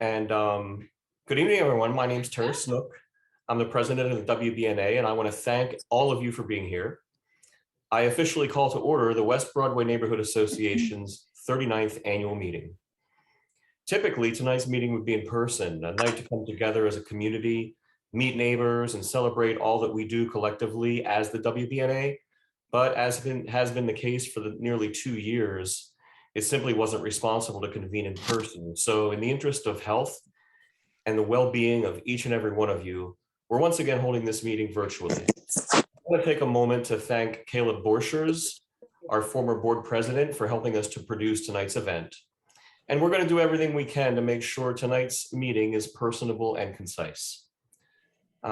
And good evening, everyone. My name is Terry Snook. I'm the president of the WBNA, and I want to thank all of you for being here. I officially call to order the West Broadway Neighborhood Association's 39th annual meeting. Typically, tonight's meeting would be in person, a night to come together as a community, meet neighbors, and celebrate all that we do collectively as the WBNA. But as has been the case for the nearly 2 years, it simply wasn't responsible to convene in person. So in the interest of health and the well-being of each and every one of you, we're once again holding this meeting virtually. I want to take a moment to thank Caleb Borchers, our former board president, for helping us to produce tonight's event. And we're going to do everything we can to make sure tonight's meeting is personable and concise.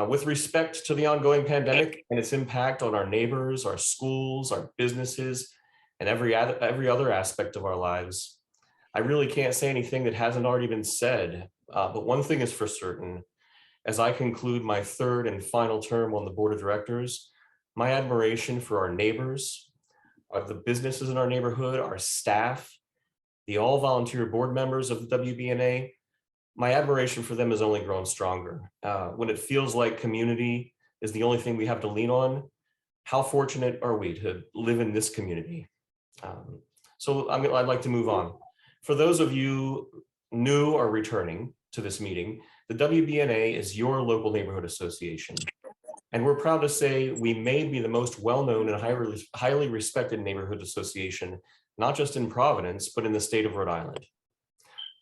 With respect to the ongoing pandemic and its impact on our neighbors, our schools, our businesses, and every other aspect of our lives, I really can't say anything that hasn't already been said. But one thing is for certain, as I conclude my third and final term on the board of directors, my admiration for our neighbors, the businesses in our neighborhood, our staff, the all volunteer board members of the WBNA, my admiration for them has only grown stronger. When it feels like community is the only thing we have to lean on, how fortunate are we to live in this community? So I'd like to move on. For those of you new or returning to this meeting, the WBNA is your local neighborhood association. And we're proud to say we may be the most well-known and highly respected neighborhood association, not just in Providence, but in the state of Rhode Island.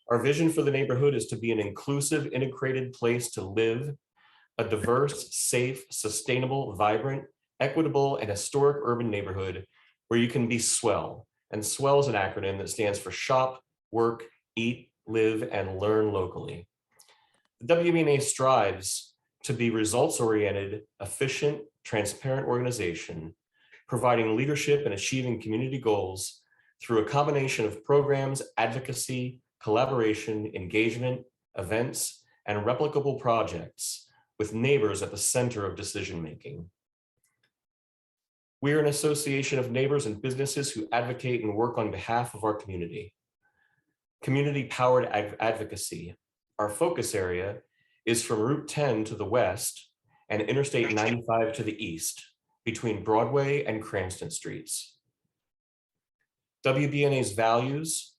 Our vision for the neighborhood is to be an inclusive, integrated place to live, a diverse, safe, sustainable, vibrant, equitable, and historic urban neighborhood where you can be swell. And SWELL is an acronym that stands for shop, work, eat, live, and learn locally. The WBNA strives to be results-oriented, efficient, transparent organization, providing leadership and achieving community goals through a combination of programs, advocacy, collaboration, engagement, events, and replicable projects with neighbors at the center of decision-making. We are an association of neighbors and businesses who advocate and work on behalf of our community. Community-powered advocacy. Our focus area is from Route 10 to the west and Interstate 95 to the east, between Broadway and Cranston Streets. WBNA's values: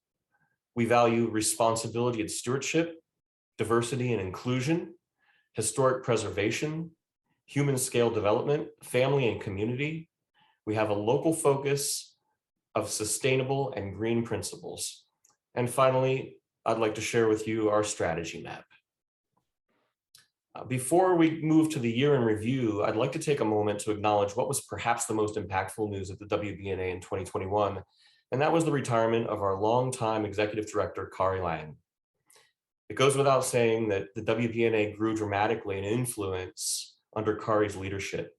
we value responsibility and stewardship, diversity and inclusion, historic preservation, human scale development, family and community. We have a local focus of sustainable and green principles. And finally, I'd like to share with you our strategy map. Before we move to the year in review, I'd like to take a moment to acknowledge what was perhaps the most impactful news at the WBNA in 2021, and that was the retirement of our longtime executive director, Kari Lang. It goes without saying that the WBNA grew dramatically in influence under Kari's leadership.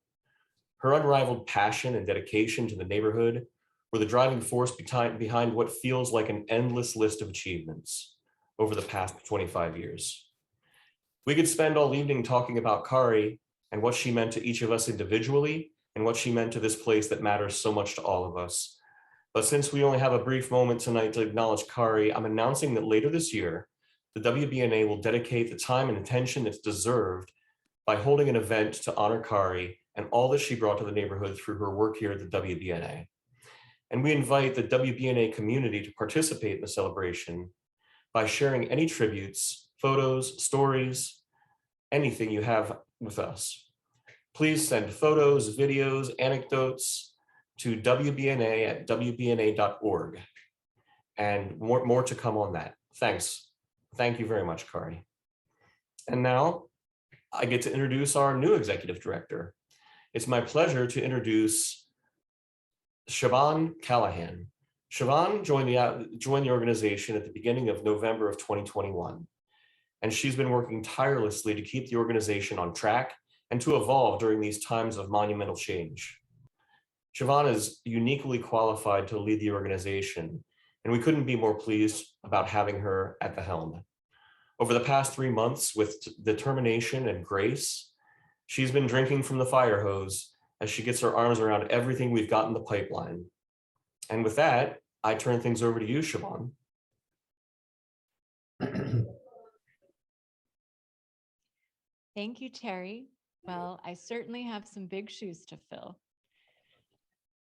Her unrivaled passion and dedication to the neighborhood were the driving force behind what feels like an endless list of achievements over the past 25 years. We could spend all evening talking about Kari and what she meant to each of us individually and what she meant to this place that matters so much to all of us. But since we only have a brief moment tonight to acknowledge Kari, I'm announcing that later this year, the WBNA will dedicate the time and attention that's deserved by holding an event to honor Kari and all that she brought to the neighborhood through her work here at the WBNA. And we invite the WBNA community to participate in the celebration by sharing any tributes, photos, stories, anything you have with us. Please send photos, videos, anecdotes to wbna@wbna.org. And more to come on that. Thanks. Thank you very much, Kari. And now I get to introduce our new executive director. It's my pleasure to introduce Siobhan Callahan. Siobhan joined the organization at the beginning of November of 2021. And she's been working tirelessly to keep the organization on track and to evolve during these times of monumental change. Siobhan is uniquely qualified to lead the organization, and we couldn't be more pleased about having her at the helm. Over the past 3 months, with determination and grace, she's been drinking from the fire hose as she gets her arms around everything we've got in the pipeline. And with that, I turn things over to you, Siobhan. Thank you, Terry. Well, I certainly have some big shoes to fill.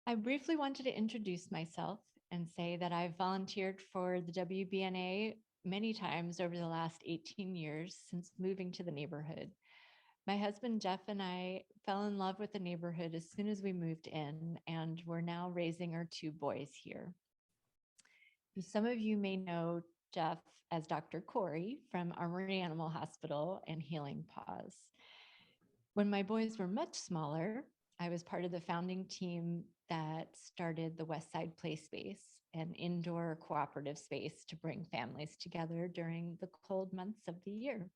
I briefly wanted to introduce myself and say that I've volunteered for the WBNA many times over the last 18 years since moving to the neighborhood. My husband Jeff and I fell in love with the neighborhood as soon as we moved in, and we're now raising our two boys here. Some of you may know Jeff as Dr. Corey from Armory Animal Hospital and Healing Paws. When my boys were much smaller, I was part of the founding team that started the West Side Play Space, an indoor cooperative space to bring families together during the cold months of the year.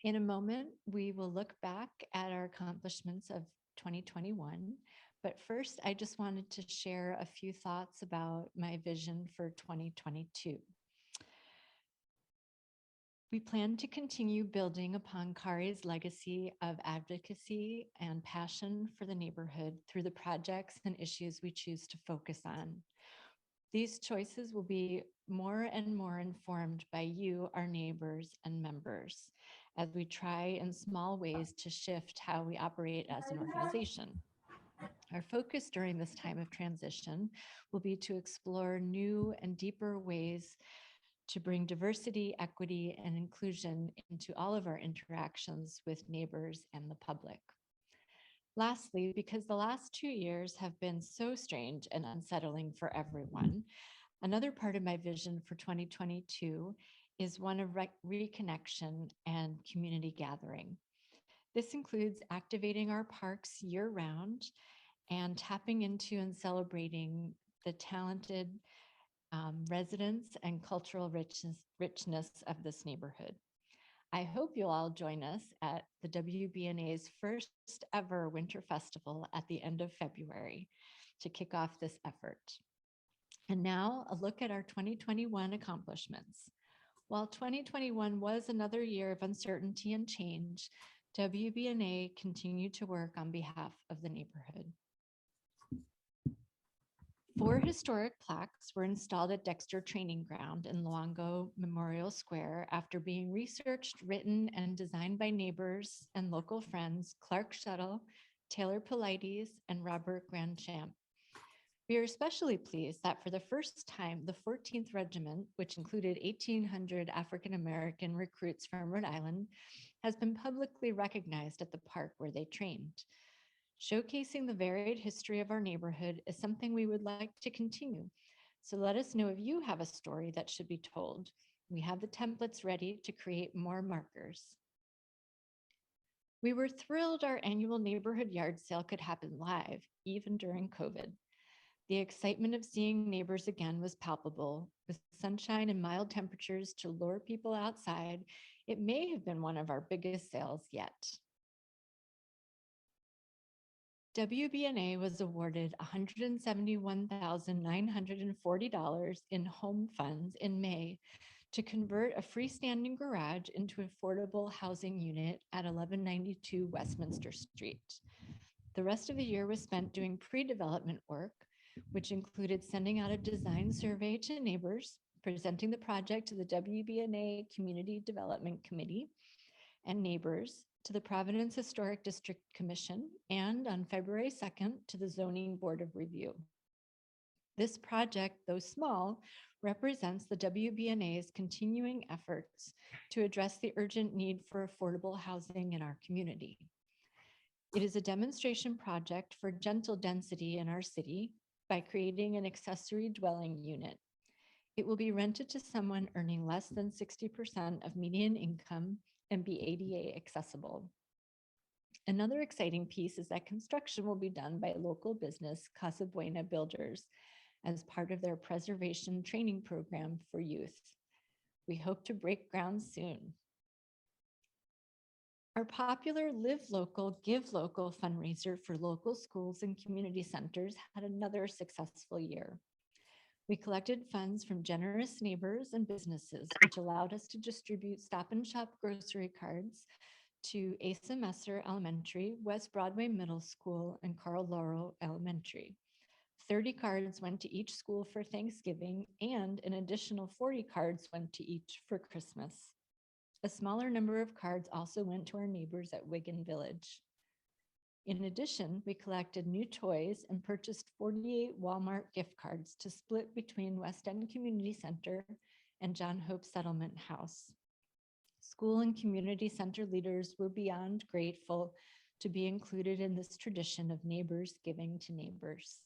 In a moment, we will look back at our accomplishments of 2021. But first, I just wanted to share a few thoughts about my vision for 2022. We plan to continue building upon Kari's legacy of advocacy and passion for the neighborhood through the projects and issues we choose to focus on. These choices will be more and more informed by you, our neighbors and members, as we try in small ways to shift how we operate as an organization. Our focus during this time of transition will be to explore new and deeper ways to bring diversity, equity, and inclusion into all of our interactions with neighbors and the public. Lastly, because the last 2 years have been so strange and unsettling for everyone, another part of my vision for 2022 is one of reconnection and community gathering. This includes activating our parks year round and tapping into and celebrating the talented residents and cultural richness of this neighborhood. I hope you'll all join us at the WBNA's first ever Winter Festival at the end of February to kick off this effort. And now a look at our 2021 accomplishments. While 2021 was another year of uncertainty and change, WBNA continued to work on behalf of the neighborhood. 4 historic plaques were installed at Dexter Training Ground in Luongo Memorial Square after being researched, written, and designed by neighbors and local friends Clark Shuttle, Taylor Polites, and Robert Grandchamp. We are especially pleased that for the first time, the 14th Regiment, which included 1,800 African American recruits from Rhode Island, has been publicly recognized at the park where they trained. Showcasing the varied history of our neighborhood is something we would like to continue. So let us know if you have a story that should be told. We have the templates ready to create more markers. We were thrilled our annual neighborhood yard sale could happen live, even during COVID. The excitement of seeing neighbors again was palpable. With sunshine and mild temperatures to lure people outside, it may have been one of our biggest sales yet. WBNA was awarded $171,940 in home funds in May to convert a freestanding garage into an affordable housing unit at 1192 Westminster Street. The rest of the year was spent doing pre-development work, which included sending out a design survey to neighbors, presenting the project to the WBNA Community Development Committee and neighbors, to the Providence Historic District Commission, and on February 2nd to the Zoning Board of Review. This project, though small, represents the WBNA's continuing efforts to address the urgent need for affordable housing in our community. It is a demonstration project for gentle density in our city by creating an accessory dwelling unit. It will be rented to someone earning less than 60% of median income and be ADA accessible. Another exciting piece is that construction will be done by local business Casa Buena Builders as part of their preservation training program for youth. We hope to break ground soon. Our popular Live Local, Give Local fundraiser for local schools and community centers had another successful year. We collected funds from generous neighbors and businesses, which allowed us to distribute Stop and Shop grocery cards to Asa Messer Elementary, West Broadway Middle School, and Carl Laurel Elementary. 30 cards went to each school for Thanksgiving, and an additional 40 cards went to each for Christmas. A smaller number of cards also went to our neighbors at Wigan Village. In addition, we collected new toys and purchased 48 Walmart gift cards to split between West End Community Center and John Hope Settlement House. School and community center leaders were beyond grateful to be included in this tradition of neighbors giving to neighbors.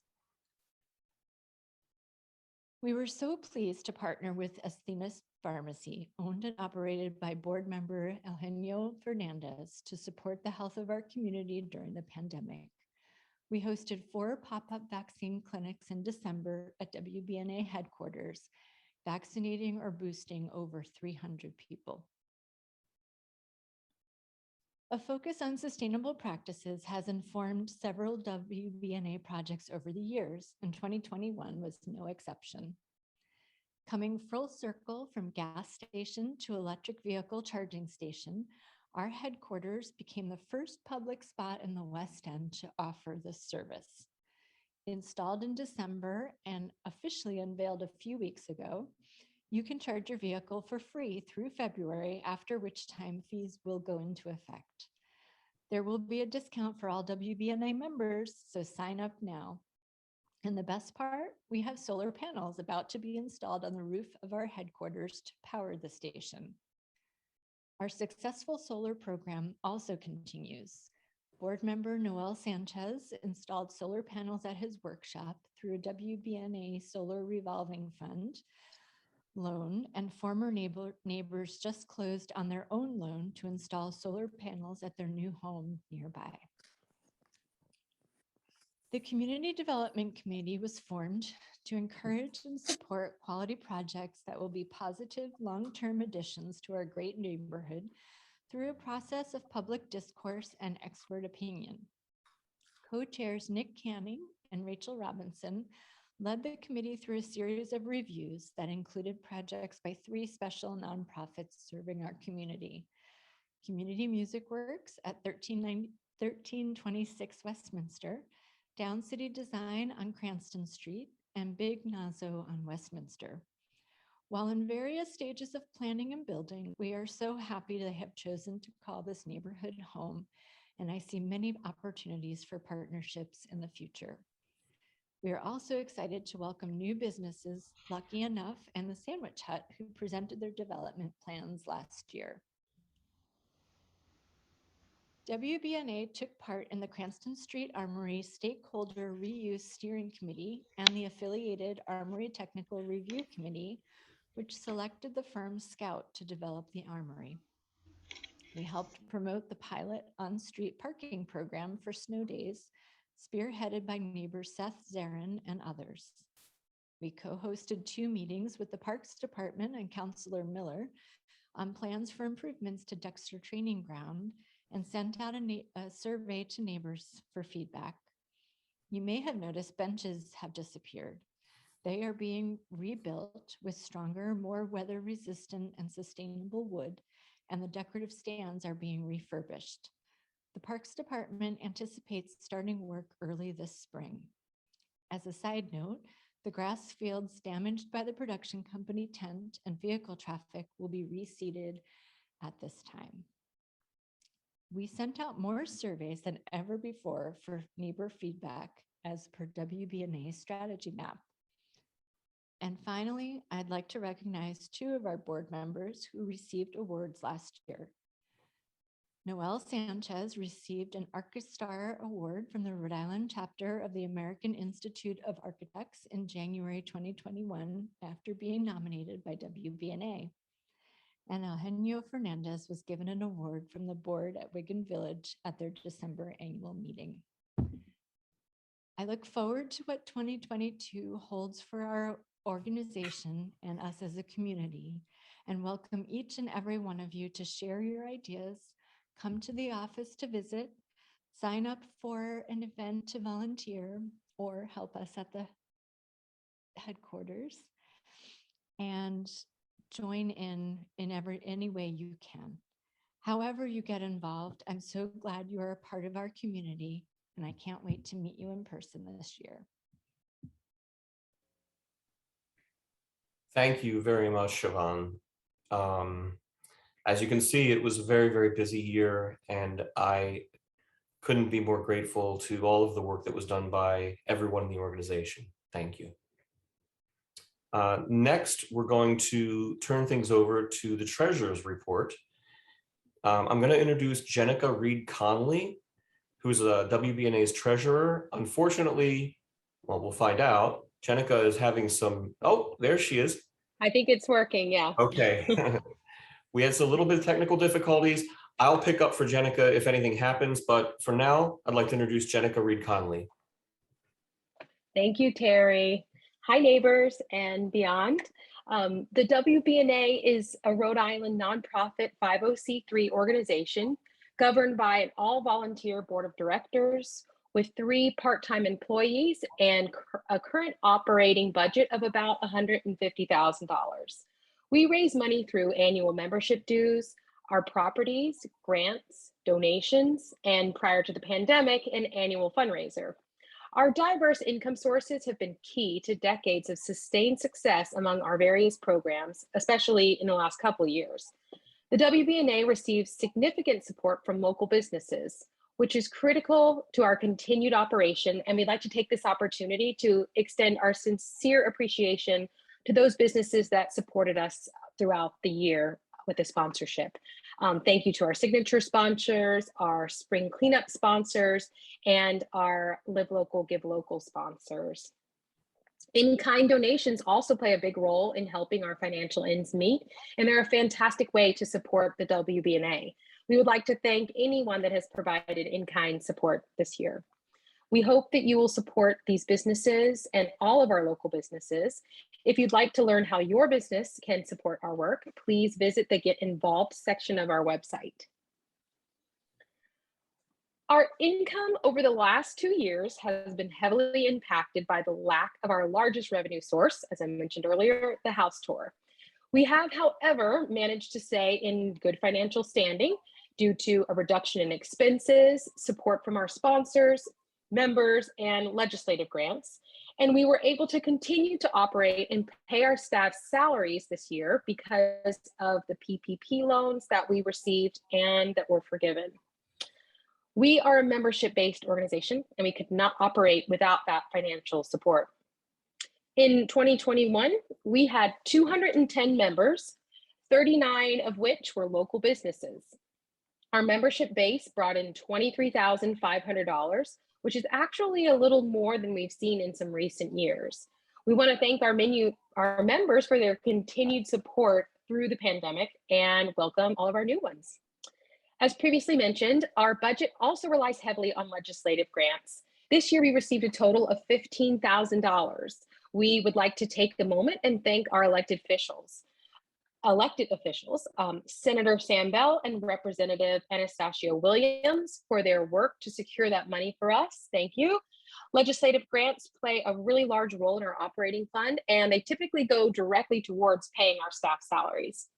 We were so pleased to partner with Athena's Pharmacy, owned and operated by board member Eugenio Fernandez, to support the health of our community during the pandemic. We hosted 4 pop-up vaccine clinics in December at WBNA headquarters, vaccinating or boosting over 300 people. A focus on sustainable practices has informed several WBNA projects over the years, and 2021 was no exception. Coming full circle from gas station to electric vehicle charging station, our headquarters became the first public spot in the West End to offer this service. Installed in December and officially unveiled a few weeks ago, you can charge your vehicle for free through February, after which time fees will go into effect. There will be a discount for all WBNA members, so sign up now. And the best part, we have solar panels about to be installed on the roof of our headquarters to power the station. Our successful solar program also continues. Board member Noel Sanchez installed solar panels at his workshop through a WBNA Solar Revolving Fund loan, and former neighbors just closed on their own loan to install solar panels at their new home nearby. The Community Development Committee was formed to encourage and support quality projects that will be positive long-term additions to our great neighborhood through a process of public discourse and expert opinion. Co-chairs Nick Canning and Rachel Robinson led the committee through a series of reviews that included projects by 3 special nonprofits serving our community: Community Music Works at 1326 Westminster, Down City Design on Cranston Street, and Big Nazo on Westminster. While in various stages of planning and building, we are so happy to have chosen to call this neighborhood home, and I see many opportunities for partnerships in the future. We are also excited to welcome new businesses, Lucky Enough and the Sandwich Hut, who presented their development plans last year. WBNA took part in the Cranston Street Armory Stakeholder Reuse Steering Committee and the affiliated Armory Technical Review Committee, which selected the firm Scout to develop the armory. We helped promote the pilot on-street parking program for snow days, spearheaded by neighbor Seth Zarin and others. We co-hosted 2 meetings with the Parks Department and Councilor Miller on plans for improvements to Dexter Training Ground, and sent out a survey to neighbors for feedback. You may have noticed benches have disappeared. They are being rebuilt with stronger, more weather-resistant and sustainable wood, and the decorative stands are being refurbished. The Parks Department anticipates starting work early this spring. As a side note, the grass fields damaged by the production company tent and vehicle traffic will be reseeded at this time. We sent out more surveys than ever before for neighbor feedback as per WBNA strategy map. And finally, I'd like to recognize 2 of our board members who received awards last year. Noel Sanchez received an ArchiStar Award from the Rhode Island chapter of the American Institute of Architects in January 2021 after being nominated by WBNA. And Eugenio Fernandez was given an award from the board at Wigan Village at their December annual meeting. I look forward to what 2022 holds for our organization and us as a community, and welcome each and every one of you to share your ideas, come to the office to visit, sign up for an event to volunteer, or help us at the headquarters, and join in any way you can. However you get involved, I'm so glad you are a part of our community, and I can't wait to meet you in person this year. Thank you very much, Siobhan. As you can see, it was a very, very busy year, and I couldn't be more grateful to all of the work that was done by everyone in the organization. Thank you. Next, we're going to turn things over to the treasurer's report. I'm going to introduce Jenica Reed Conley, who's a WBNA's treasurer. Unfortunately, well, we'll find out. Jenica is having some, oh, there she is. I think it's working, yeah. Okay. We had a little bit of technical difficulties. I'll pick up for Jenica if anything happens, but for now, I'd like to introduce Jenica Reed Conley. Thank you, Terry. Hi, neighbors and beyond. The WBNA is a Rhode Island nonprofit 50c3 organization governed by an all-volunteer board of directors with 3 part-time employees and a current operating budget of about $150,000. We raise money through annual membership dues, our properties, grants, donations, and prior to the pandemic, an annual fundraiser. Our diverse income sources have been key to decades of sustained success among our various programs, especially in the last couple of years. The WBNA receives significant support from local businesses, which is critical to our continued operation, and we'd like to take this opportunity to extend our sincere appreciation to those businesses that supported us throughout the year with the sponsorship. Thank you to our signature sponsors, our spring cleanup sponsors, and our Live Local, Give Local sponsors. In-kind donations also play a big role in helping our financial ends meet, and they're a fantastic way to support the WBNA. We would like to thank anyone that has provided in-kind support this year. We hope that you will support these businesses and all of our local businesses. If you'd like to learn how your business can support our work, please visit the Get Involved section of our website. Our income over the last 2 years has been heavily impacted by the lack of our largest revenue source, as I mentioned earlier, the house tour. We have, however, managed to stay in good financial standing due to a reduction in expenses, support from our sponsors, members, and legislative grants. And we were able to continue to operate and pay our staff's salaries this year because of the PPP loans that we received and that were forgiven. We are a membership-based organization, and we could not operate without that financial support. In 2021, we had 210 members, 39 of which were local businesses. Our membership base brought in $23,500, which is actually a little more than we've seen in some recent years. We want to thank our members for their continued support through the pandemic and welcome all of our new ones. As previously mentioned, our budget also relies heavily on legislative grants. This year, we received a total of $15,000. We would like to take the moment and thank our elected officials, Senator Sam Bell and Representative Anastasio Williams for their work to secure that money for us. Thank you. Legislative grants play a really large role in our operating fund, and they typically go directly towards paying our staff salaries.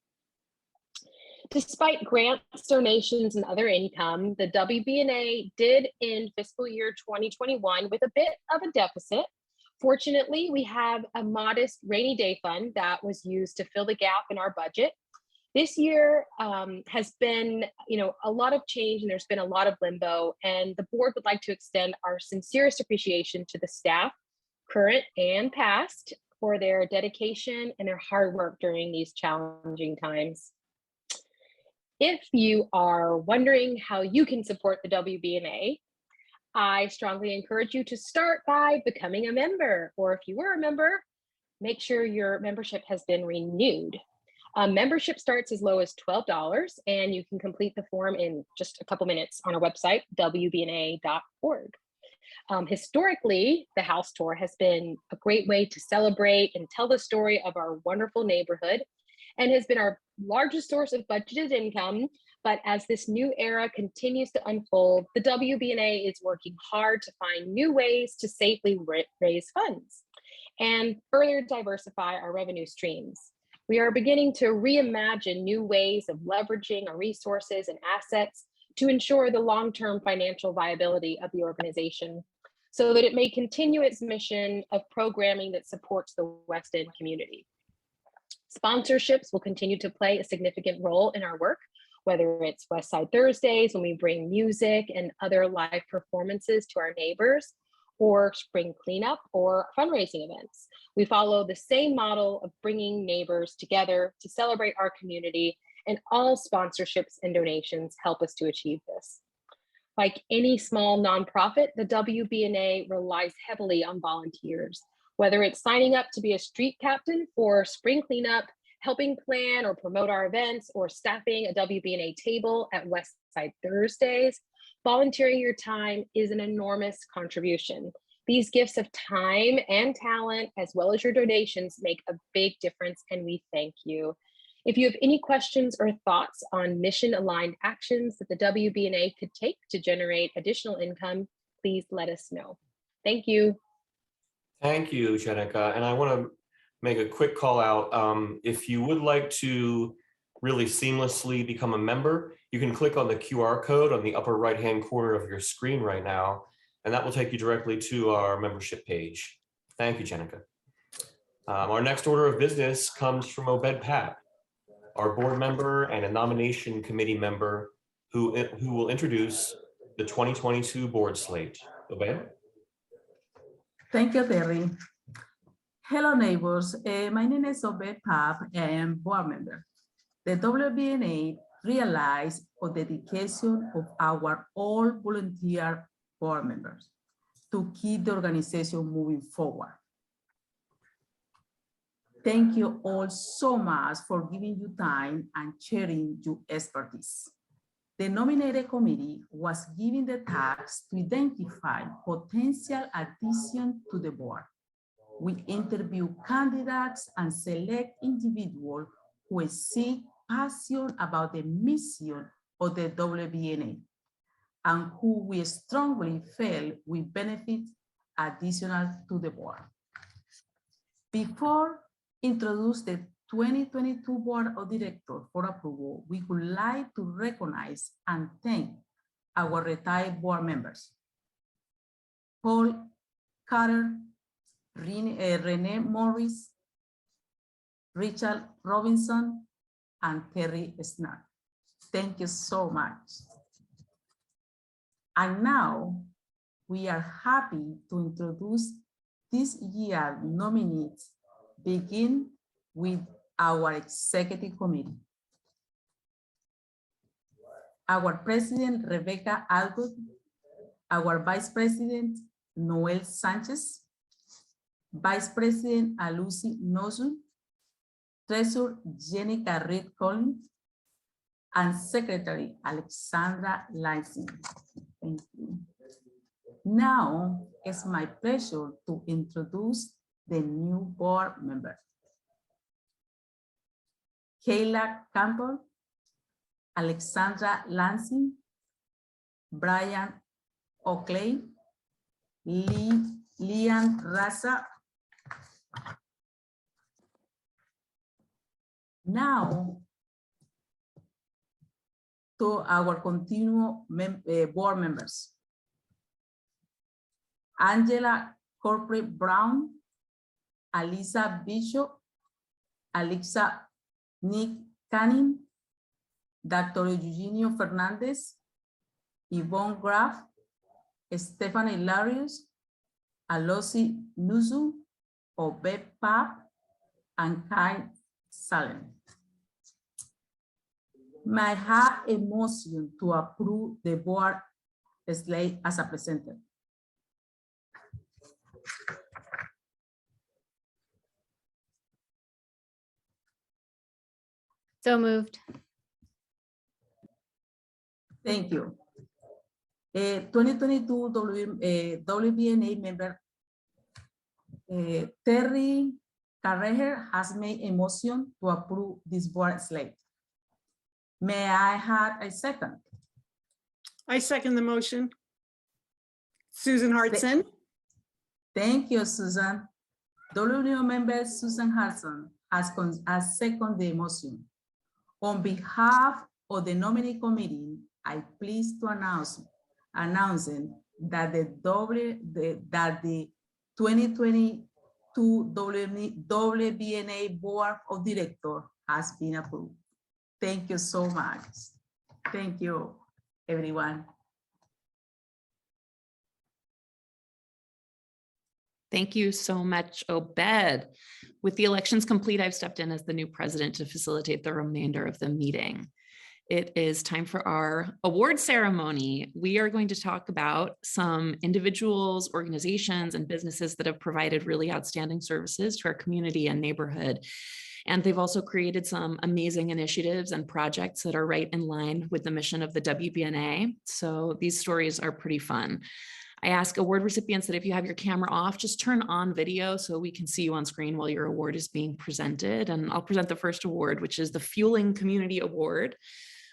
Despite grants, donations, and other income, the WBNA did end fiscal year 2021 with a bit of a deficit. Fortunately, we have a modest rainy day fund that was used to fill the gap in our budget. This year has been, a lot of change, and there's been a lot of limbo, and the board would like to extend our sincerest appreciation to the staff, current and past, for their dedication and their hard work during these challenging times. If you are wondering how you can support the WBNA, I strongly encourage you to start by becoming a member, or if you were a member, make sure your membership has been renewed. Membership starts as low as $12, and you can complete the form in just a couple minutes on our website, WBNA.org. Historically, the house tour has been a great way to celebrate and tell the story of our wonderful neighborhood, and has been our largest source of budgeted income. But as this new era continues to unfold, the WBNA is working hard to find new ways to safely raise funds and further diversify our revenue streams. We are beginning to reimagine new ways of leveraging our resources and assets to ensure the long-term financial viability of the organization so that it may continue its mission of programming that supports the West End community. Sponsorships will continue to play a significant role in our work, whether it's West Side Thursdays when we bring music and other live performances to our neighbors, or spring cleanup or fundraising events. We follow the same model of bringing neighbors together to celebrate our community, and all sponsorships and donations help us to achieve this. Like any small nonprofit, the WBNA relies heavily on volunteers, whether it's signing up to be a street captain for spring cleanup, helping plan or promote our events, or staffing a WBNA table at West Side Thursdays. Volunteering your time is an enormous contribution. These gifts of time and talent, as well as your donations, make a big difference, and we thank you. If you have any questions or thoughts on mission-aligned actions that the WBNA could take to generate additional income, please let us know. Thank you. Thank you, Jenica. And I want to make a quick call out. If you would like to really seamlessly become a member, you can click on the QR code on the upper right-hand corner of your screen right now, and that will take you directly to our membership page. Thank you, Jenica. Our next order of business comes from Obed Papp, our board member and a nomination committee member who will introduce the 2022 board slate. Obed? Thank you, Terry. Hello, neighbors. My name is Obed Papp, and I am board member. The WBNA realized the dedication of our all volunteer board members to keep the organization moving forward. Thank you all so much for giving you time and sharing your expertise. The nominated committee was given the task to identify potential additions to the board. We interview candidates and select individuals who seek passion about the mission of the WBNA and who we strongly feel will benefit additional to the board. Before introduce the 2022 Board of Directors for approval, we would like to recognize and thank our retired board members: Paul Carter, Renee Morris, Richard Robinson, and Terry Snart. Thank you so much. And now we are happy to introduce this year's nominees, begin with our executive committee. Our president, Rebecca Algood, our vice president, Noel Sanchez, vice president, Alucy Nozu, treasurer, Jenica Reed Collins, and secretary, Alexandra Lansing. Thank you. Now, it's my pleasure to introduce the new board member. Kayla Campbell, Alexandra Lansing, Brian Oakley, Lian Raza. Now, to our continual board members. Angela Corporate Brown, Alisa Bishop, Alexa Nick Canning, Dr. Eugenio Fernandez, Yvonne Graff, Stephanie Larios, Alosi Nuzu, Obed Papp, and Kai Salen. May I have a motion to approve the board slate as presented? So moved. Thank you. 2022 WBNA member Terry Carreher has made a motion to approve this board slate. May I have a second? I second the motion. Susan Hartson. Thank you, Susan. WBNA member Susan Hartson has seconded the motion. On behalf of the nominee committee, I pleased to announce that the 2022 to WBNA Board of Directors has been approved. Thank you so much. Thank you, everyone. Thank you so much, Obed. With the elections complete, I've stepped in as the new president to facilitate the remainder of the meeting. It is time for our award ceremony. We are going to talk about some individuals, organizations, and businesses that have provided really outstanding services to our community and neighborhood. And they've also created some amazing initiatives and projects that are right in line with the mission of the WBNA. So these stories are pretty fun. I ask award recipients that if you have your camera off, just turn on video so we can see you on screen while your award is being presented. And I'll present the first award, which is the Fueling Community Award,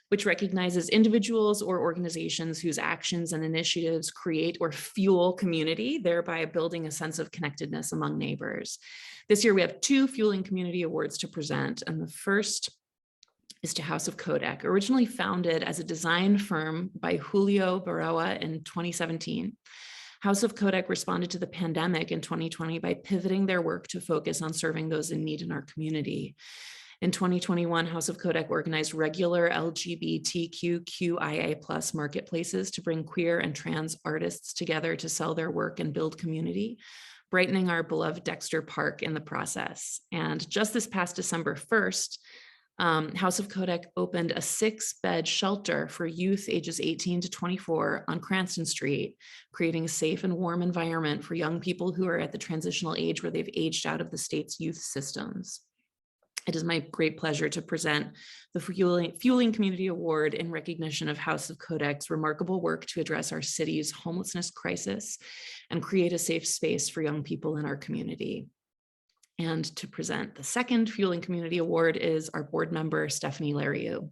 which recognizes individuals or organizations whose actions and initiatives create or fuel community, thereby building a sense of connectedness among neighbors. This year, we have 2 Fueling Community Awards to present, and the first is to House of Kodak, originally founded as a design firm by Julio Baroa in 2017. House of Kodak responded to the pandemic in 2020 by pivoting their work to focus on serving those in need in our community. In 2021, House of Kodak organized regular LGBTQIA+ marketplaces to bring queer and trans artists together to sell their work and build community, brightening our beloved Dexter Park in the process. And just this past December 1st, House of Kodak opened a 6-bed shelter for youth ages 18 to 24 on Cranston Street, creating a safe and warm environment for young people who are at the transitional age where they've aged out of the state's youth systems. It is my great pleasure to present the Fueling Community Award in recognition of House of Kodak's remarkable work to address our city's homelessness crisis and create a safe space for young people in our community. And to present the second Fueling Community Award is our board member, Stephanie Lariou.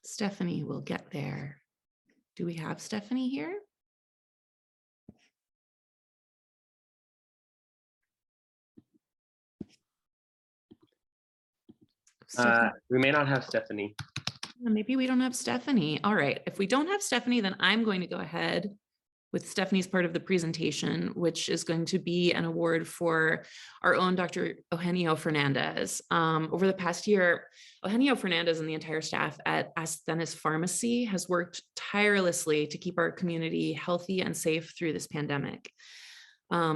Stephanie will get there. Do we have Stephanie here? We may not have Stephanie. Maybe we don't have Stephanie. All right. If we don't have Stephanie, then I'm going to go ahead with Stephanie's part of the presentation, which is going to be an award for our own Dr. Eugenio Fernandez. Over the past year, Eugenio Fernandez and the entire staff at Asthenis Pharmacy has worked tirelessly to keep our community healthy and safe through this pandemic.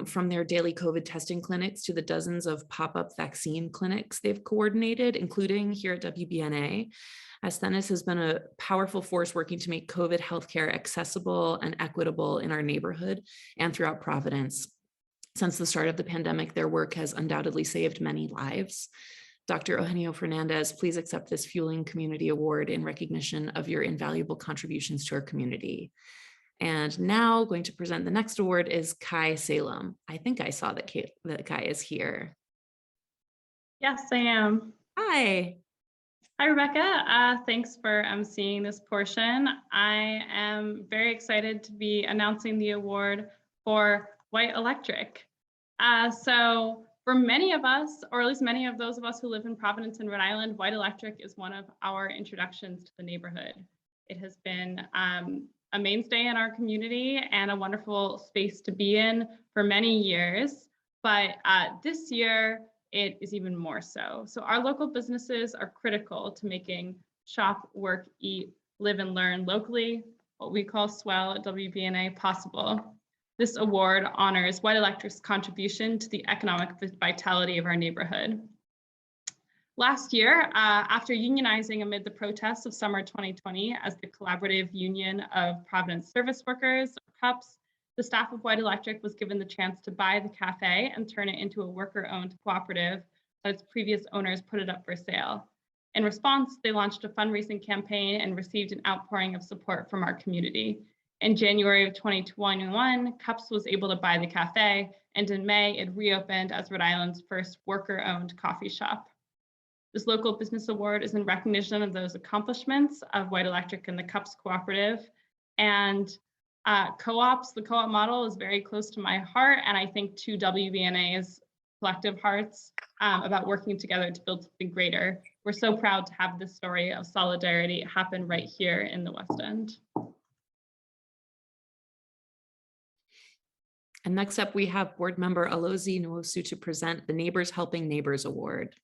From their daily COVID testing clinics to the dozens of pop-up vaccine clinics they've coordinated, including here at WBNA, Asthenis has been a powerful force working to make COVID healthcare accessible and equitable in our neighborhood and throughout Providence. Since the start of the pandemic, their work has undoubtedly saved many lives. Dr. Eugenio Fernandez, please accept this Fueling Community Award in recognition of your invaluable contributions to our community. And now going to present the next award is Kai Salem. I think I saw that Kai is here. Yes, I am. Hi. Hi, Rebecca. Thanks for emceeing this portion. I am very excited to be announcing the award for White Electric. So for many of us, or at least many of those of us who live in Providence and Rhode Island, White Electric is one of our introductions to the neighborhood. It has been a mainstay in our community and a wonderful space to be in for many years. But this year, it is even more so. So our local businesses are critical to making shop, work, eat, live, and learn locally, what we call SWELL at WBNA, possible. This award honors White Electric's contribution to the economic vitality of our neighborhood. Last year, after unionizing amid the protests of summer 2020 as the Collaborative Union of Providence Service Workers, CUPS, the staff of White Electric was given the chance to buy the cafe and turn it into a worker-owned cooperative that its previous owners put it up for sale. In response, they launched a fundraising campaign and received an outpouring of support from our community. In January of 2021, CUPS was able to buy the cafe, and in May, it reopened as Rhode Island's first worker-owned coffee shop. This local business award is in recognition of those accomplishments of White Electric and the CUPS cooperative. And the co-op model is very close to my heart, and I think to WBNA's collective hearts about working together to build something greater. We're so proud to have this story of solidarity happen right here in the West End. And next up, we have board member Alozi Nwosu to present the Neighbors Helping Neighbors Award.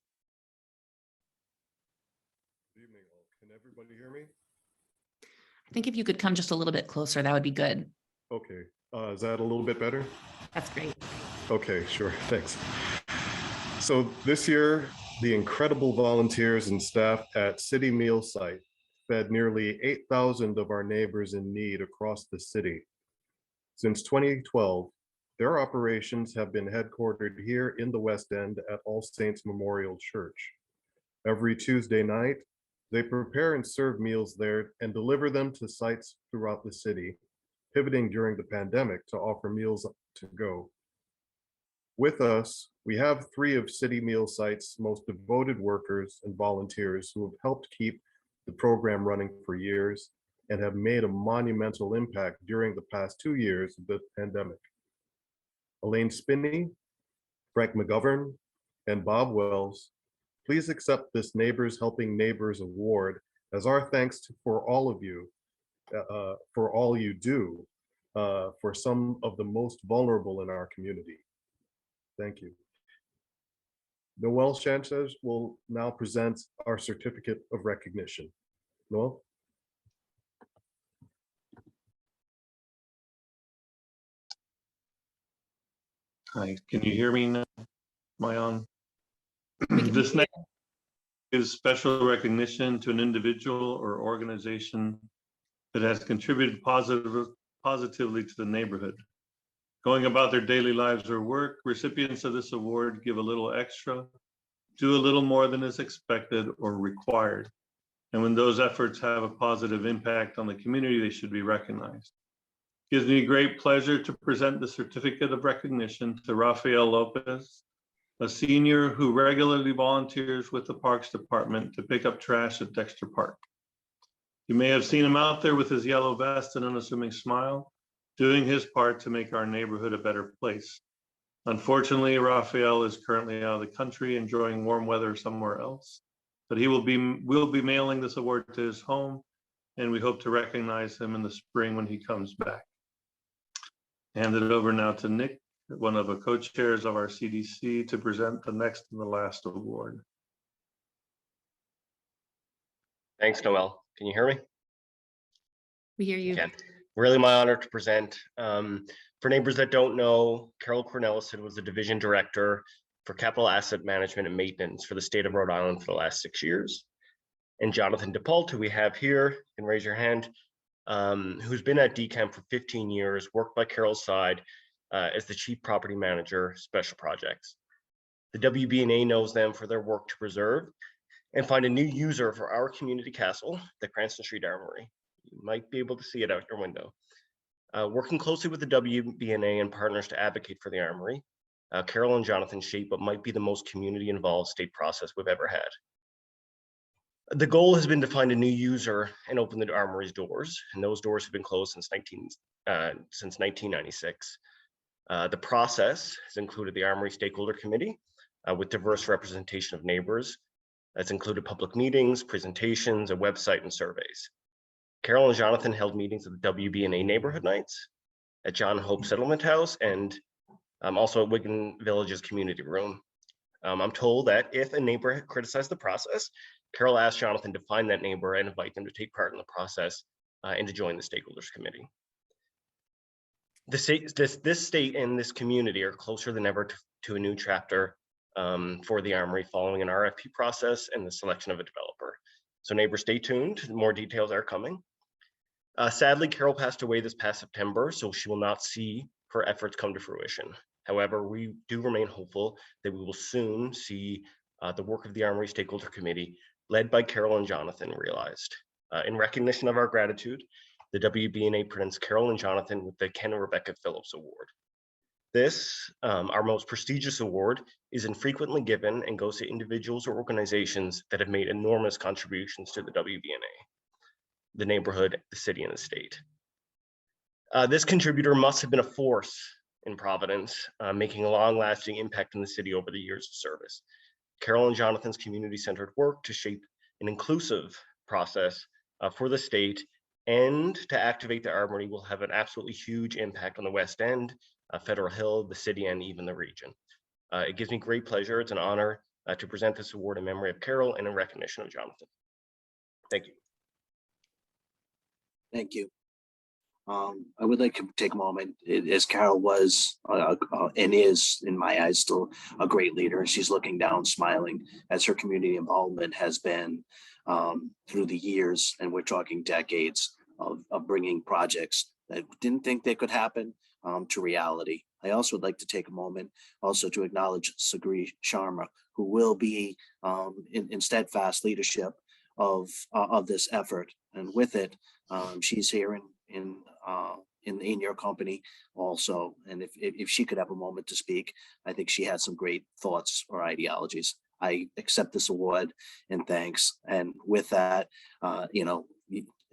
Good evening all. Can everybody hear me? I think if you could come just a little bit closer, that would be good. Okay, is that a little bit better? That's great. Okay, sure, thanks. So this year, the incredible volunteers and staff at City Meal Site fed nearly 8,000 of our neighbors in need across the city. Since 2012, their operations have been headquartered here in the West End at All Saints Memorial Church. Every Tuesday night, they prepare and serve meals there and deliver them to sites throughout the city, pivoting during the pandemic to offer meals to go. With us, we have 3 of City Meal Site's most devoted workers and volunteers who have helped keep the program running for years and have made a monumental impact during the past 2 years of the pandemic. Elaine Spinney, Frank McGovern, and Bob Wells, please accept this Neighbors Helping Neighbors Award as our thanks for all of you, for all you do for some of the most vulnerable in our community. Thank you. Noel Sanchez will now present our certificate of recognition. Noel? Hi, can you hear me now? Am I on? We can This hear next is special recognition to an individual or organization that has contributed positively to the neighborhood. Going about their daily lives or work, recipients of this award give a little extra, do a little more than is expected or required. And when those efforts have a positive impact on the community, they should be recognized. Gives me great pleasure to present the certificate of recognition to Rafael Lopez, a senior who regularly volunteers with the Parks Department to pick up trash at Dexter Park. You may have seen him out there with his yellow vest and unassuming smile, doing his part to make our neighborhood a better place. Unfortunately, Rafael is currently out of the country enjoying warm weather somewhere else, but we'll be mailing this award to his home, and we hope to recognize him in the spring when he comes back. Hand it over now to Nick, one of the co-chairs of our CDC, to present the next and the last award. Thanks, Noel. Can you hear me? We hear you. Yeah, really my honor to present. For neighbors that don't know, Carol Cornelison was the division director for capital asset management and maintenance for the state of Rhode Island for the last 6 years. And Jonathan DePault, who we have here, you can raise your hand, who's been at DCAM for 15 years, worked by Carol's side as the chief property manager, special projects. The WBNA knows them for their work to preserve and find a new user for our community castle, the Cranston Street Armory. You might be able to see it out your window. Working closely with the WBNA and partners to advocate for the Armory, Carol and Jonathan shape what might be the most community-involved state process we've ever had. The goal has been to find a new user and open the Armory's doors, and those doors have been closed since 1996. The process has included the Armory Stakeholder Committee with diverse representation of neighbors. That's included public meetings, presentations, a website, and surveys. Carol and Jonathan held meetings at the WBNA Neighborhood Nights, at John Hope Settlement House, and also at Wigan Village's community room. I'm told that if a neighbor had criticized the process, Carol asked Jonathan to find that neighbor and invite them to take part in the process and to join the Stakeholders Committee. This state and this community are closer than ever to a new chapter for the Armory following an RFP process and the selection of a developer. So neighbors, stay tuned, more details are coming. Sadly, Carol passed away this past September, so she will not see her efforts come to fruition. However, we do remain hopeful that we will soon see the work of the Armory Stakeholder Committee, led by Carol and Jonathan, realized. In recognition of our gratitude, the WBNA presents Carol and Jonathan with the Ken and Rebecca Phillips Award. This, our most prestigious award, is infrequently given and goes to individuals or organizations that have made enormous contributions to the WBNA, the neighborhood, the city, and the state. This contributor must have been a force in Providence, making a long-lasting impact in the city over the years of service. Carol and Jonathan's community-centered work to shape an inclusive process for the state and to activate the Armory will have an absolutely huge impact on the West End, Federal Hill, the city, and even the region. It gives me great pleasure. It's an honor to present this award in memory of Carol and in recognition of Jonathan. Thank you. Thank you. I would like to take a moment, as Carol was and is, in my eyes, still a great leader. She's looking down, smiling, as her community involvement has been through the years, and we're talking decades of bringing projects that didn't think they could happen to reality. I also would like to take a moment also to acknowledge Sagri Sharma, who will be in steadfast leadership of this effort. And with it, she's here in your company also. And if she could have a moment to speak, I think she has some great thoughts or ideologies. I accept this award and thanks. And with that,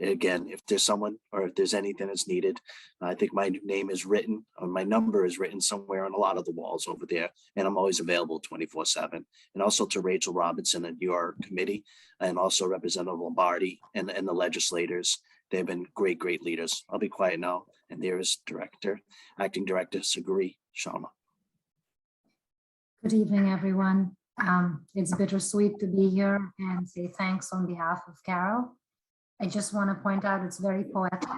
again, if there's someone or if there's anything that's needed, I think my name is written, or my number is written somewhere on a lot of the walls over there, and I'm always available 24/7. And also to Rachel Robinson and your committee, and also Representative Lombardi and the legislators. They've been great leaders. I'll be quiet now. And there is Acting Director Sagri Sharma. Good evening, everyone. It's bittersweet to be here and say thanks on behalf of Carol. I just want to point out it's very poetic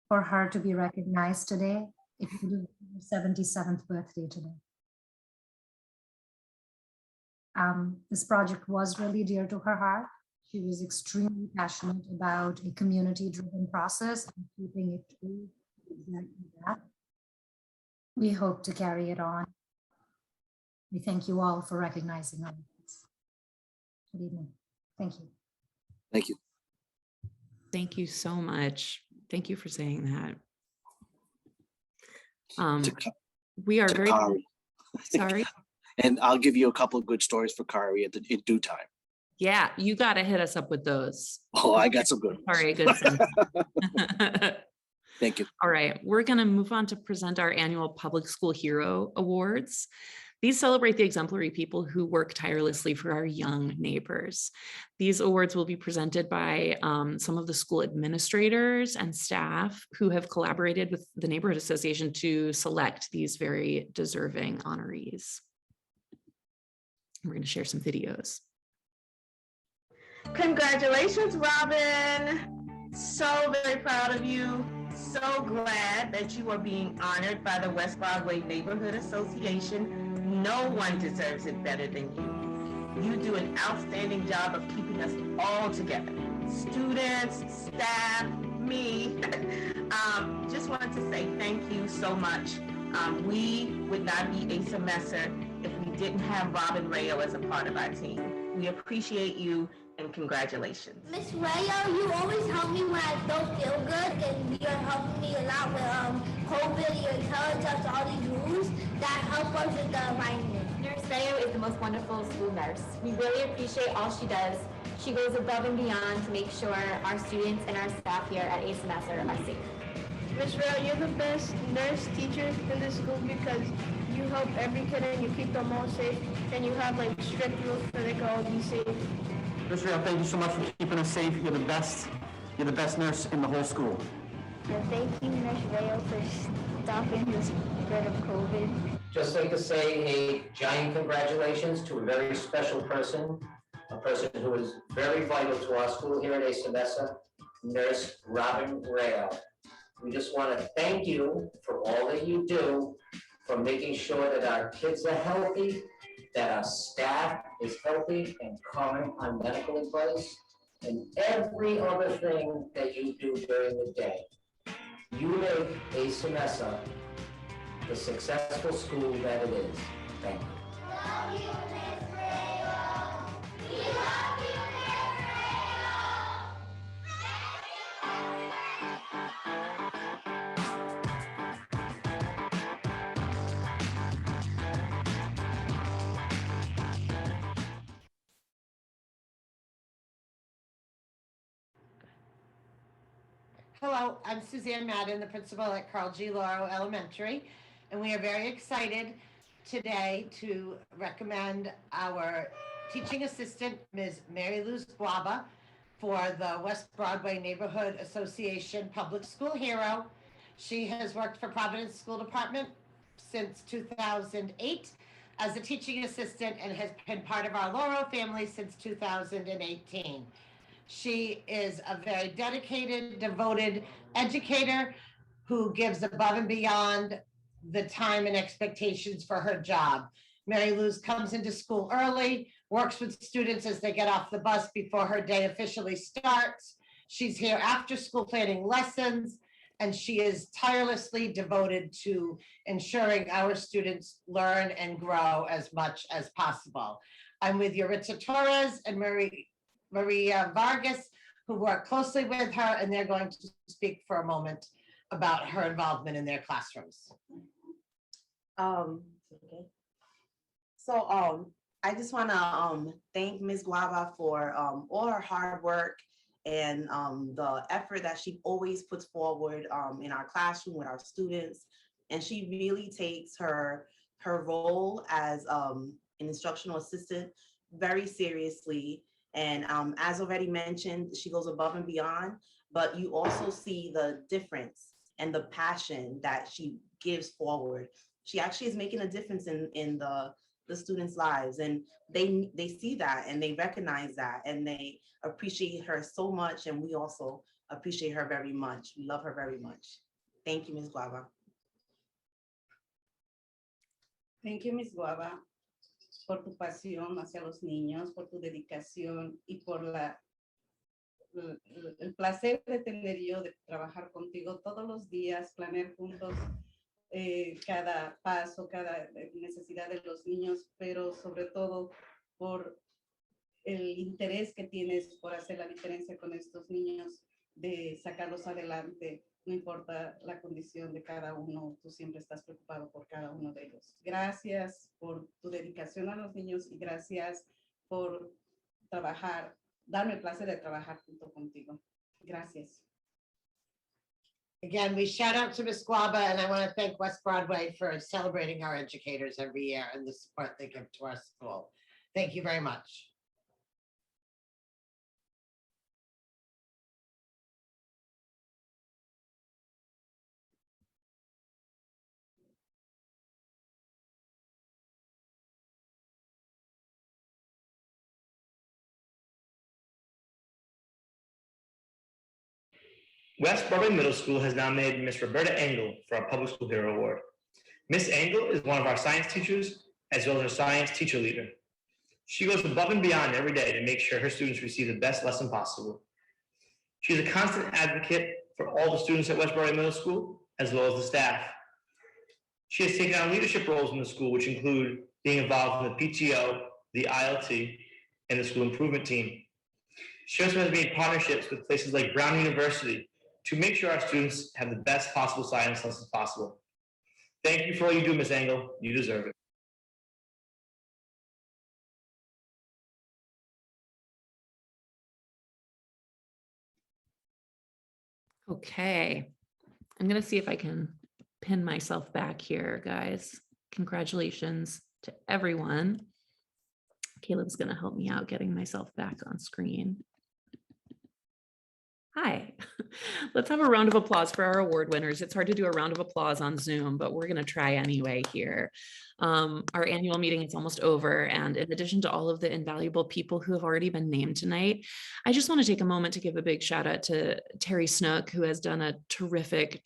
for her to be recognized today. It is her 77th birthday today. This project was really dear to her heart. She was extremely passionate about a community-driven process and keeping it true to exactly that. We hope to carry it on. We thank you all for recognizing our efforts. Good evening. Thank you. Thank you. Thank you so much. Thank you for saying that. We are very Kari. sorry. And I'll give you a couple of good stories for Kari in due time. Yeah, you got to hit us up with those. Oh, I got some good ones. Sorry, good sense. Thank you. All right, we're going to move on to present our annual Public School Hero Awards. These celebrate the exemplary people who work tirelessly for our young neighbors. These awards will be presented by some of the school administrators and staff who have collaborated with the Neighborhood Association to select these very deserving honorees. We're going to share some videos. Congratulations, Robin. So very proud of you. So glad that you are being honored by the West Broadway Neighborhood Association. No one deserves it better than you. You do an outstanding job of keeping us all together. Students, staff, me. Just wanted to say thank you so much. We would not be a semester if we didn't have Robin Rayo as a part of our team. We appreciate you and congratulations. Miss Rayo, you always help me when I don't feel good, and you're helping me a lot with COVID. You're telling us all these rules that help us with the environment. Nurse Rayo is the most wonderful school nurse. We really appreciate all she does. She goes above and beyond to make sure our students and our staff here at ASMS are safe. Miss Rayo, you're the best nurse teacher in this school because you help every kid and you keep them all safe, and you have like strict rules so they can all be safe. Miss Rayo, thank you so much for keeping us safe. You're the best. You're the best nurse in the whole school. And thank you, Miss Rayo, for stopping the spread of COVID. Just like to say a giant congratulations to a very special person, a person who is very vital to our school here at ASMS, Nurse Robin Rayo. We just want to thank you for all that you do, for making sure that our kids are healthy, that our staff is healthy and current on medical advice, and every other thing that you do during the day. You make ASMS the successful school that it is. Thank you. Love you, Miss Rayo. We love you, Miss Rayo. Hello, I'm Suzanne Madden, the principal at Carl G. Lauro Elementary, and we are very excited today to recommend our teaching assistant, Ms. Mary Luz Guava, for the West Broadway Neighborhood Association Public School Hero. She has worked for Providence School Department since 2008 as a teaching assistant and has been part of our Laurel family since 2018. She is a very dedicated, devoted educator who gives above and beyond the time and expectations for her job. Mary Luz comes into school early, works with students as they get off the bus before her day officially starts. She's here after school planning lessons, and she is tirelessly devoted to ensuring our students learn and grow as much as possible. I'm with Yuritsa Torres and Maria Vargas, who work closely with her, and they're going to speak for a moment about her involvement in their classrooms. Okay. So I just want to thank Ms. Guava for all her hard work and the effort that she always puts forward in our classroom with our students. And she really takes her role as an instructional assistant very seriously. And as already mentioned, she goes above and beyond, but you also see the difference and the passion that she gives forward. She actually is making a difference in the students' lives, and they see that and they recognize that and they appreciate her so much, and we also appreciate her very much. We love her very much. Thank you, Ms. Guava. Thank you, Ms. Guava, por tu pasión hacia los niños, por tu dedicación y por el placer de tener yo de trabajar contigo todos los días, planear juntos cada paso, cada necesidad de los niños, pero sobre todo por el interés que tienes por hacer la diferencia con estos niños, de sacarlos adelante, no importa la condición de cada uno, tú siempre estás preocupado por cada uno de ellos. Gracias por tu dedicación a los niños y gracias por trabajar, darme el placer de trabajar junto contigo. Gracias. Again, we shout out to Ms. Guava, and I want to thank West Broadway for celebrating our educators every year and the support they give to our school. Thank you very much. West Broadway Middle School has nominated Miss Roberta Engel for our Public School Hero Award. Miss Engel is one of our science teachers, as well as our science teacher leader. She goes above and beyond every day to make sure her students receive the best lesson possible. She's a constant advocate for all the students at West Broadway Middle School, as well as the staff. She has taken on leadership roles in the school, which include being involved in the PTO, the ILT, and the school improvement team. She also has made partnerships with places like Brown University to make sure our students have the best possible science lessons possible. Thank you for all you do, Ms. Engel. You deserve it. Okay, I'm gonna see if I can pin myself back here, guys. Congratulations to everyone. Caleb's gonna help me out getting myself back on screen. Hi, let's have a round of applause for our award winners. It's hard to do a round of applause on Zoom, but we're gonna try anyway here. Our annual meeting is almost over, and in addition to all of the invaluable people who have already been named tonight, I just want to take a moment to give a big shout out to Terry Snook, who has done a terrific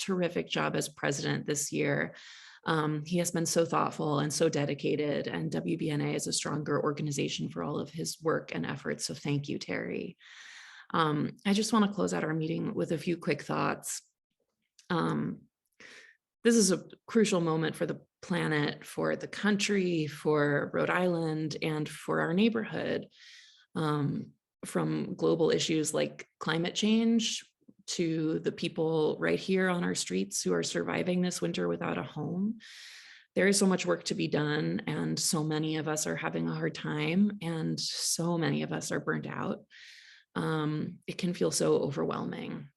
job as president this year. He has been so thoughtful and so dedicated, and WBNA is a stronger organization for all of his work and efforts. So thank you, Terry. I just want to close out our meeting with a few quick thoughts. This is a crucial moment for the planet, for the country, for Rhode Island, and for our neighborhood. From global issues like climate change to the people right here on our streets who are surviving this winter without a home. There is so much work to be done, and so many of us are having a hard time, and so many of us are burnt out. It can feel so overwhelming,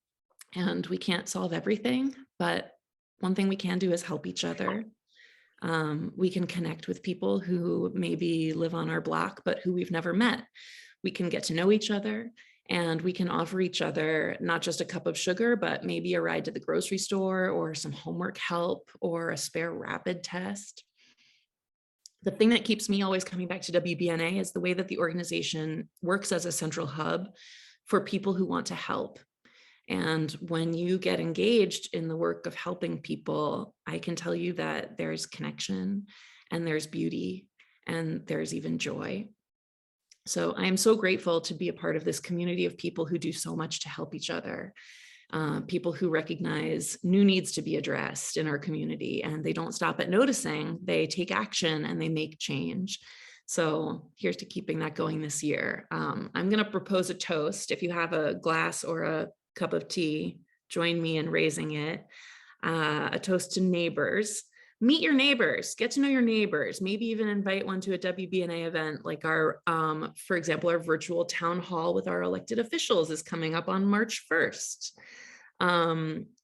and we can't solve everything, but one thing we can do is help each other. We can connect with people who maybe live on our block, but who we've never met. We can get to know each other, and we can offer each other not just a cup of sugar, but maybe a ride to the grocery store or some homework help or a spare rapid test. The thing that keeps me always coming back to WBNA is the way that the organization works as a central hub for people who want to help. And when you get engaged in the work of helping people, I can tell you that there's connection and there's beauty and there's even joy. So I am so grateful to be a part of this community of people who do so much to help each other. People who recognize new needs to be addressed in our community, and they don't stop at noticing, they take action and they make change. So here's to keeping that going this year. I'm going to propose a toast. If you have a glass or a cup of tea, join me in raising it. A toast to neighbors. Meet your neighbors, get to know your neighbors, maybe even invite one to a WBNA event like our, for example, our virtual town hall with our elected officials is coming up on March 1st.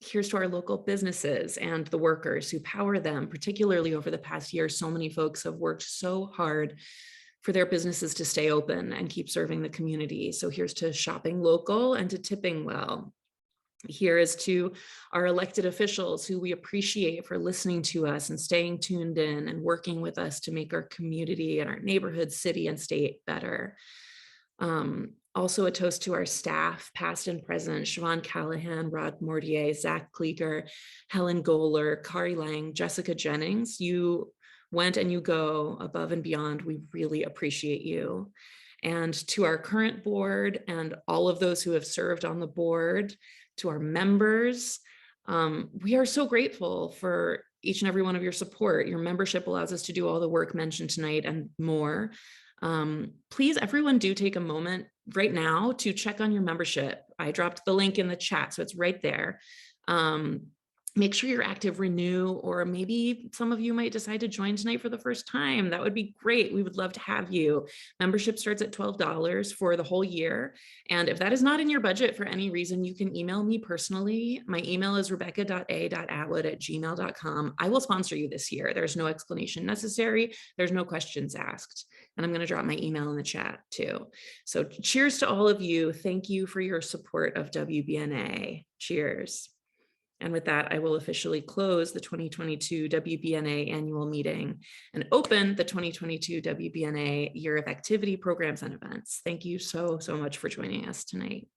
Here's to our local businesses and the workers who power them, particularly over the past year. So many folks have worked so hard for their businesses to stay open and keep serving the community. So here's to shopping local and to tipping well. Here is to our elected officials who we appreciate for listening to us and staying tuned in and working with us to make our community and our neighborhood, city, and state better. Also a toast to our staff, past and present: Siobhan Callahan, Rod Mortier, Zach Klieger, Helen Goler, Kari Lang, Jessica Jennings. You went and you go above and beyond. We really appreciate you. And to our current board and all of those who have served on the board, to our members, we are so grateful for each and every one of your support. Your membership allows us to do all the work mentioned tonight and more. Please, everyone, do take a moment right now to check on your membership. I dropped the link in the chat, so it's right there. Make sure you're active, renew, or maybe some of you might decide to join tonight for the first time. That would be great. We would love to have you. Membership starts at $12 for the whole year. And if that is not in your budget for any reason, you can email me personally. My email is rebecca.a.atwood@gmail.com. I will sponsor you this year. There's no explanation necessary. There's no questions asked. And I'm going to drop my email in the chat too. So cheers to all of you. Thank you for your support of WBNA. Cheers. And with that, I will officially close the 2022 WBNA annual meeting and open the 2022 WBNA Year of Activity Programs and Events. Thank you so much for joining us tonight.